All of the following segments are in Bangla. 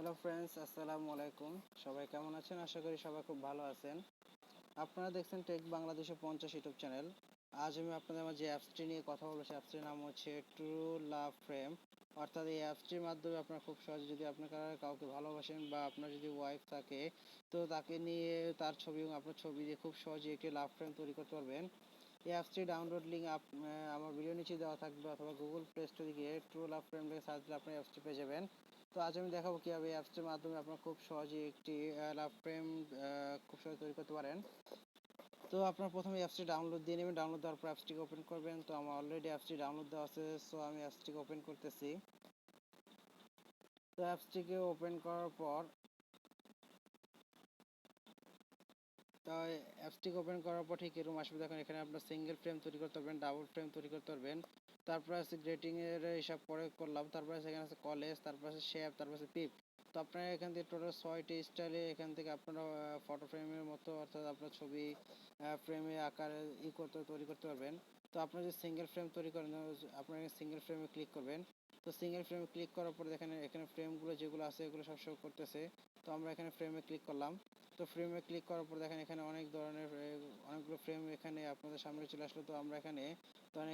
হ্যালো ফ্রেন্ডস, আসসালামু আলাইকুম। সবাই কেমন আছেন? আশা করি সবাই খুব ভালো আছেন। আপনারা দেখছেন টেক বাংলাদেশের 50 ইউটিউব চ্যানেল। আজ আমি আপনাদের মাঝে যে অ্যাপসটি নিয়ে কথা বলবো, সেই অ্যাপসটির নাম হচ্ছে ট্রু লাভ ফ্রেম। অর্থাৎ এই অ্যাপসটির মাধ্যমে আপনারা খুব সহজে, যদি আপনার কাউকে ভালোবাসেন বা আপনার যদি ওয়াইফ থাকে, তো তাকে নিয়ে তার ছবি এবং আপনার ছবি দিয়ে খুব সহজে একটি লাভ ফ্রেম তৈরি করতে পারবেন। এই অ্যাপসটি ডাউনলোড লিঙ্ক আমার ভিডিও নিচে দেওয়া থাকবে, অথবা গুগল প্লে স্টোরে গিয়ে ট্রু লাভ ফ্রেম লিখে সার্চ দিলে আপনি অ্যাপসটি পেয়ে যাবেন। তো আজ আমি দেখাবো কীভাবে এই অ্যাপসটির মাধ্যমে আপনারা খুব সহজেই একটি লাভ ফ্রেম খুব সহজে তৈরি করতে পারেন। তো আপনার প্রথমে অ্যাপসটি ডাউনলোড দিয়ে নেবেন। ডাউনলোড দেওয়ার পর অ্যাপসটিকে ওপেন করবেন। তো আমার অলরেডি অ্যাপসটি ডাউনলোড দেওয়া আছে, সো আমি অ্যাপসটিকে ওপেন করতেছি। তো অ্যাপসটিকে ওপেন করার পর অ্যাপসটিকে ওপেন করার পর ঠিক এরকম আসবে। দেখুন এখানে আপনার সিঙ্গেল ফ্রেম তৈরি করতে পারবেন, ডাবল ফ্রেম তৈরি করতে পারবেন। তারপর আছে গ্রেটিংয়ের হিসাব পরে করলাম। তারপরে সেখানে আছে কলেজ, তারপর আছে শেপ, তারপর আছে পিপ। তো আপনারা এখান থেকে টোটাল 6টি স্টাইলে এখান থেকে আপনারা ফটো ফ্রেমের মতো, অর্থাৎ আপনার ছবি ফ্রেমে আকারে তৈরি করতে পারবেন। তো আপনারা যদি সিঙ্গেল ফ্রেম তৈরি করেন, আপনারা সিঙ্গেল ফ্রেমে ক্লিক করবেন। তো সিঙ্গেল ফ্রেমে ক্লিক করার পরে দেখেন এখানে ফ্রেমগুলো যেগুলো আছে এগুলো সব শো করতেছে। তো আমরা এখানে ফ্রেমে ক্লিক করলাম। তো ফ্রেমে ক্লিক করার পর দেখেন এখানে অনেক ধরনের অনেকগুলো ফ্রেম এখানে আপনাদের সামনে চলে আসলো। তো আমরা এখানে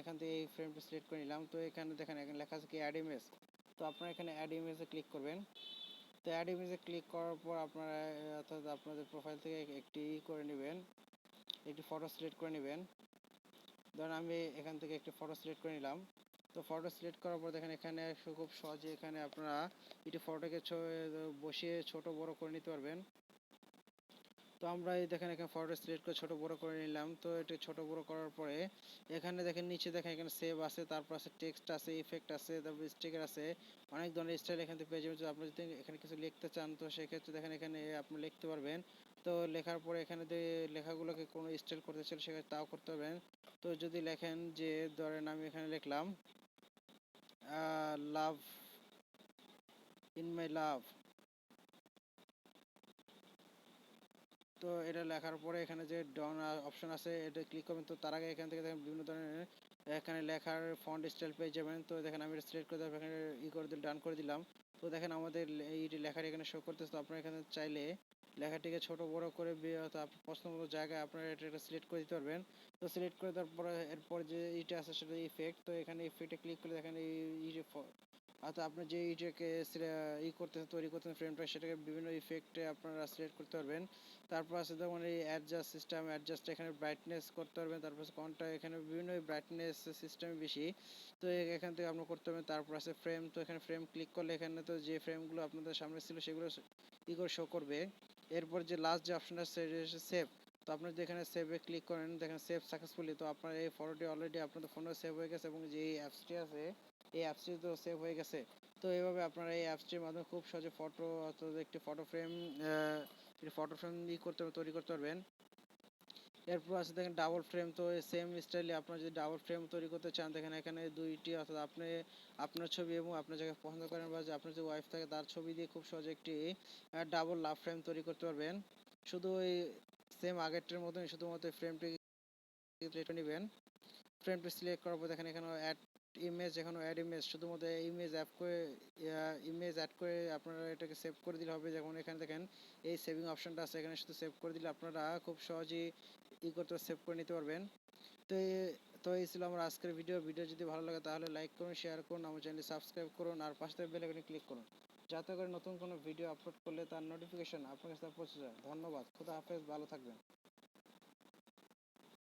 এখান থেকে এই ফ্রেমটা সিলেক্ট করে নিলাম। তো এখানে দেখেন এখানে লেখা আছে কি অ্যাড ইমেজ। তো আপনারা এখানে অ্যাড ইমেজে ক্লিক করবেন। তো অ্যাড ইমেজে ক্লিক করার পর আপনারা অর্থাৎ আপনাদের প্রোফাইল থেকে একটি করে নেবেন, একটি ফটো সিলেক্ট করে নেবেন। ধরুন আমি এখান থেকে একটি ফটো সিলেক্ট করে নিলাম। তো ফটো সিলেক্ট করার পর দেখেন এখানে খুব সহজে এখানে আপনারা একটি ফটোকে বসিয়ে ছোট বড় করে নিতে পারবেন। তো আমরা এই দেখেন এখানে ফটো সিলেক্ট করে ছোট বড় করে নিলাম। তো এটা ছোট বড় করার পরে এখানে দেখেন নিচে দেখেন এখানে সেভ আছে, তারপর আছে টেক্সট আছে, ইফেক্ট আছে, তারপর স্টিকার আছে, অনেক ধরনের স্টাইল এখান থেকে পেয়ে যাবেন। তো আপনি যদি এখানে কিছু লিখতে চান তো সেক্ষেত্রে দেখেন এখানে আপনি লিখতে পারবেন। তো লেখার পরে এখানে লেখাগুলোকে কোনো স্টাইল করতে চান সেক্ষেত্রে তাও করতে পারবেন। তো যদি লেখেন যে ধরেন আমি এখানে লিখলাম লাভ ইন মাই লাভ। তো এটা লেখার পরে এখানে যে ডাউন অপশন আছে এটা ক্লিক করবেন। তো তার আগে এখান থেকে দেখেন বিভিন্ন ধরনের এখানে লেখার ফন্ট স্টাইল পেয়ে যাবেন। তো দেখেন আমি সিলেক্ট করে এখানে করে দিলাম, ডান করে দিলাম। তো দেখেন আমাদের এই লেখাটি এখানে শো করতেছে। তো আপনারা এখানে চাইলে লেখাটিকে ছোট বড় করে আপনার পছন্দ মতো জায়গায় আপনারা এটা সিলেক্ট করে দিতে পারবেন। তো সিলেক্ট করে দেওয়ার পরে এরপর যে এইটা আছে সেটা ইফেক্ট। তো এখানে ইফেক্টে ক্লিক করে দেখেন এই যে অর্থাৎ আপনি যে এইটাকে করতেছেন, তৈরি করতেছেন ফ্রেমটা, সেটাকে বিভিন্ন ইফেক্টে আপনারা সিলেক্ট করতে পারবেন। তারপর আছে যেমন এই অ্যাডজাস্ট সিস্টেম, অ্যাডজাস্ট এখানে ব্রাইটনেস করতে পারবেন। তারপর আছে কোনটা এখানে বিভিন্ন ব্রাইটনেস সিস্টেম বেশি, তো এখান থেকে আপনারা করতে পারবেন। তারপর আছে ফ্রেম। তো এখানে ফ্রেম ক্লিক করলে এখানে তো যে ফ্রেমগুলো আপনাদের সামনে ছিল সেগুলো করে শো করবে। এরপর যে লাস্ট যে অপশনটা সেটা হচ্ছে সেভ। তো আপনারা যদি এখানে সেভে ক্লিক করেন দেখেন সেভ সাকসেসফুলি। তো আপনার এই ফটোটি অলরেডি আপনাদের ফোনে সেভ হয়ে গেছে, এবং যে এই অ্যাপসটি আছে এই অ্যাপসটি তো সেভ হয়ে গেছে। তো এইভাবে আপনারা এই অ্যাপসটির মাধ্যমে খুব সহজে ফটো অর্থাৎ একটি ফটো ফ্রেম তৈরি করতে পারবেন। এরপর আছে দেখেন ডাবল ফ্রেম। তো সেম স্টাইলে আপনারা যদি ডাবল ফ্রেম তৈরি করতে চান দেখেন এখানে দুইটি, অর্থাৎ আপনি আপনার ছবি এবং আপনার যাকে পছন্দ করেন বা যে আপনার যে ওয়াইফ থাকে তার ছবি দিয়ে খুব সহজে একটি ডাবল লাভ ফ্রেম তৈরি করতে পারবেন। শুধু ওই সেম আগেরটার মতনই, শুধুমাত্র ফ্রেমটি সিলেক্ট নেবেন। ফ্রেমটি সিলেক্ট করার পর দেখেন এখানে অ্যাড ইমেজ, এখানে অ্যাড ইমেজ, শুধুমাত্র ইমেজ অ্যাড করে আপনারা এটাকে সেভ করে দিলে হবে। যেমন এখানে দেখেন এই সেভিং অপশনটা আছে, এখানে শুধু সেভ করে দিলে আপনারা খুব সহজেই সেভ করে নিতে পারবেন। তো এই ছিল আমার আজকের ভিডিও। যদি ভালো লাগে তাহলে লাইক করুন, শেয়ার করুন, আমার চ্যানেল সাবস্ক্রাইব করুন, আর পাশে থাকা বেল আইকনে ক্লিক করুন, যাতে করে নতুন কোনো ভিডিও আপলোড করলে তার নোটিফিকেশন আপনার কাছে পৌঁছে যায়। ধন্যবাদ। খোদা হাফেজ, ভালো থাকবেন।